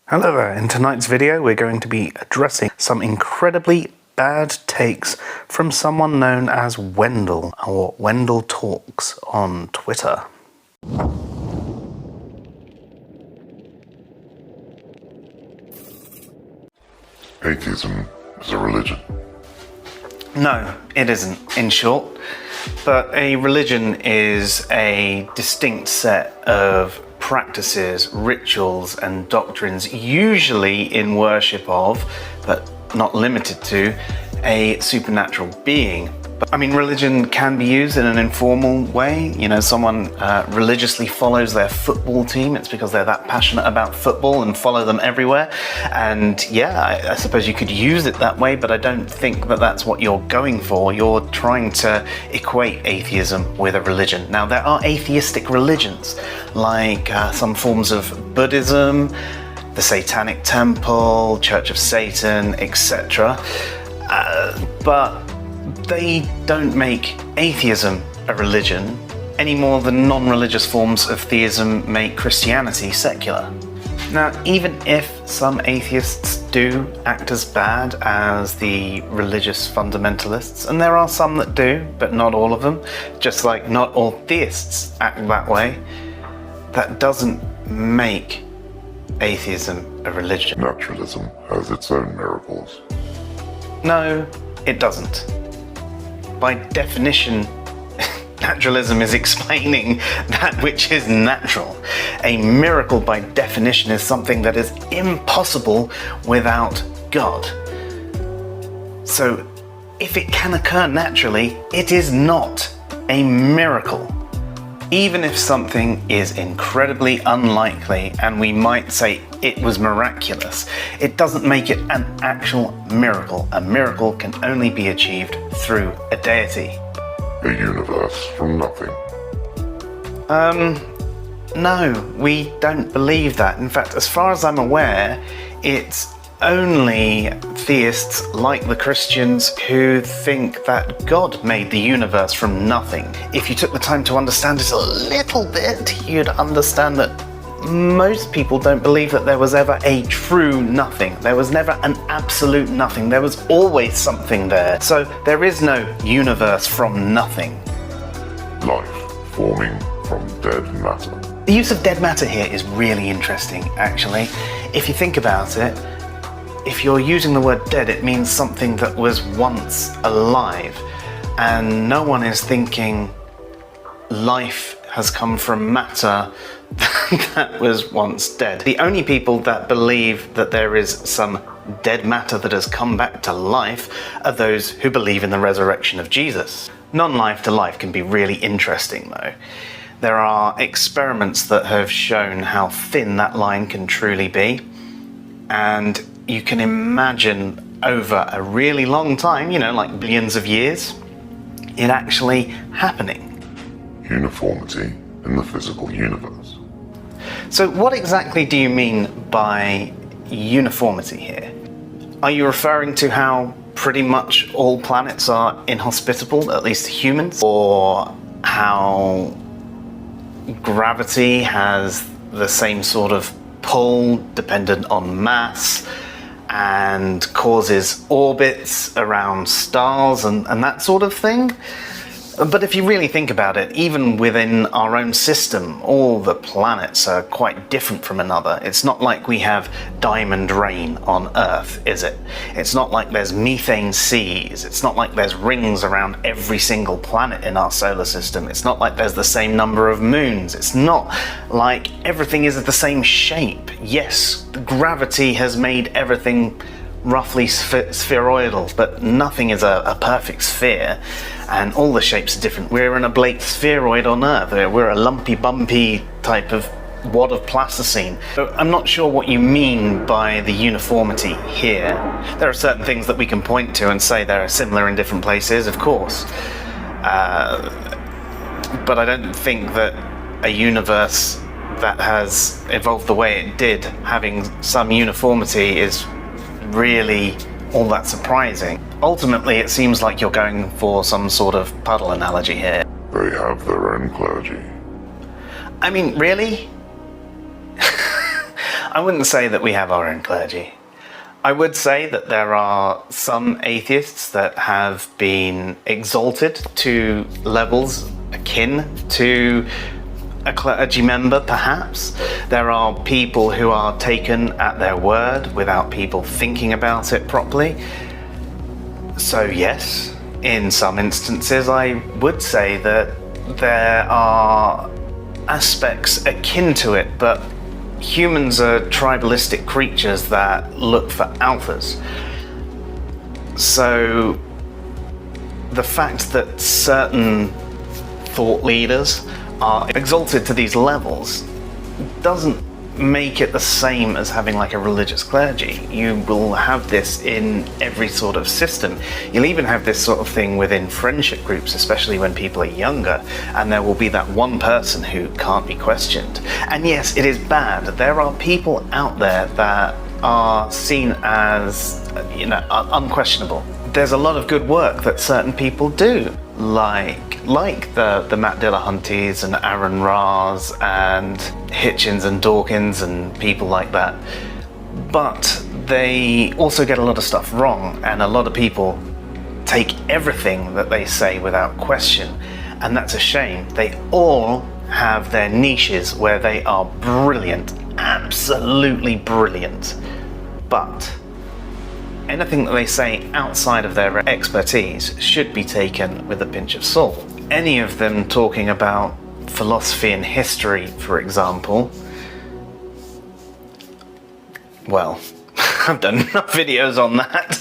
Hello there, in tonight's video we're going to be addressing some incredibly bad takes from someone known as Wendell, or Wendell Talks on Twitter. Atheism is a religion. No, it isn't, in short. But a religion is a distinct set of practices, rituals, and doctrines, usually in worship of, but not limited to, a supernatural being. But, religion can be used in an informal way. You know, someone religiously follows their football team. It's because they're that passionate about football and follow them everywhere. And yeah, I suppose you could use it that way, but I don't think that that's what you're going for. You're trying to equate atheism with a religion. Now, there are atheistic religions, like some forms of Buddhism, the Satanic Temple, Church of Satan, etc. But they don't make atheism a religion any more than non-religious forms of theism make Christianity secular. Now, even if some atheists do act as bad as the religious fundamentalists, and there are some that do, but not all of them, just like not all theists act that way, that doesn't make atheism a religion. Naturalism has its own miracles. No, it doesn't. By definition, naturalism is explaining that which is natural. A miracle, by definition, is something that is impossible without God. So, if it can occur naturally, it is not a miracle. Even if something is incredibly unlikely and we might say it was miraculous, it doesn't make it an actual miracle. A miracle can only be achieved through a deity. A universe from nothing. No, we don't believe that. In fact, as far as I'm aware, it's only theists like the Christians who think that God made the universe from nothing. If you took the time to understand it a little bit, you'd understand that most people don't believe that there was ever a true nothing. There was never an absolute nothing. There was always something there. So there is no universe from nothing. Life forming from dead matter. The use of dead matter here is really interesting, actually. If you think about it, if you're using the word dead, it means something that was once alive. And no one is thinking life has come from matter that was once dead. The only people that believe that there is some dead matter that has come back to life are those who believe in the resurrection of Jesus. Non-life to life can be really interesting, though. There are experiments that have shown how thin that line can truly be. And you can imagine over a really long time, like billions of years, it actually happening. Uniformity in the physical universe. So what exactly do you mean by uniformity here? Are you referring to how pretty much all planets are inhospitable, at least humans? Or how gravity has the same sort of pull dependent on mass and causes orbits around stars and that sort of thing? But if you really think about it, even within our own system, all the planets are quite different from another. It's not like we have diamond rain on Earth, is it? It's not like there's methane seas. It's not like there's rings around every single planet in our solar system. It's not like there's the same number of moons. It's not like everything is the same shape. Yes, gravity has made everything roughly spheroidal, but nothing is a perfect sphere, and all the shapes are different. We're an oblate spheroid on Earth. We're a lumpy, bumpy type of wad of plasticine. So I'm not sure what you mean by the uniformity here. There are certain things that we can point to and say they're similar in different places, of course. But I don't think that a universe that has evolved the way it did, having some uniformity, is really all that surprising. Ultimately, it seems like you're going for some sort of puddle analogy here. They have their own clergy. Really? I wouldn't say that we have our own clergy. I would say that there are some atheists that have been exalted to levels akin to a clergy member, perhaps. There are people who are taken at their word without people thinking about it properly. So yes, in some instances I would say that there are aspects akin to it, but humans are tribalistic creatures that look for alphas. So the fact that certain thought leaders are exalted to these levels doesn't make it the same as having like a religious clergy. You will have this in every sort of system. You'll even have this sort of thing within friendship groups, especially when people are younger, and there will be that one person who can't be questioned. And yes, it is bad. There are people out there that are seen as, unquestionable. There's a lot of good work that certain people do, like the Matt Dillahunties and Aaron Ra's and Hitchens and Dawkins and people like that. But they also get a lot of stuff wrong, and a lot of people take everything that they say without question, and that's a shame. They all have their niches where they are brilliant, absolutely brilliant, but anything that they say outside of their expertise should be taken with a pinch of salt. Any of them talking about philosophy and history, for example, well, I've done enough videos on that.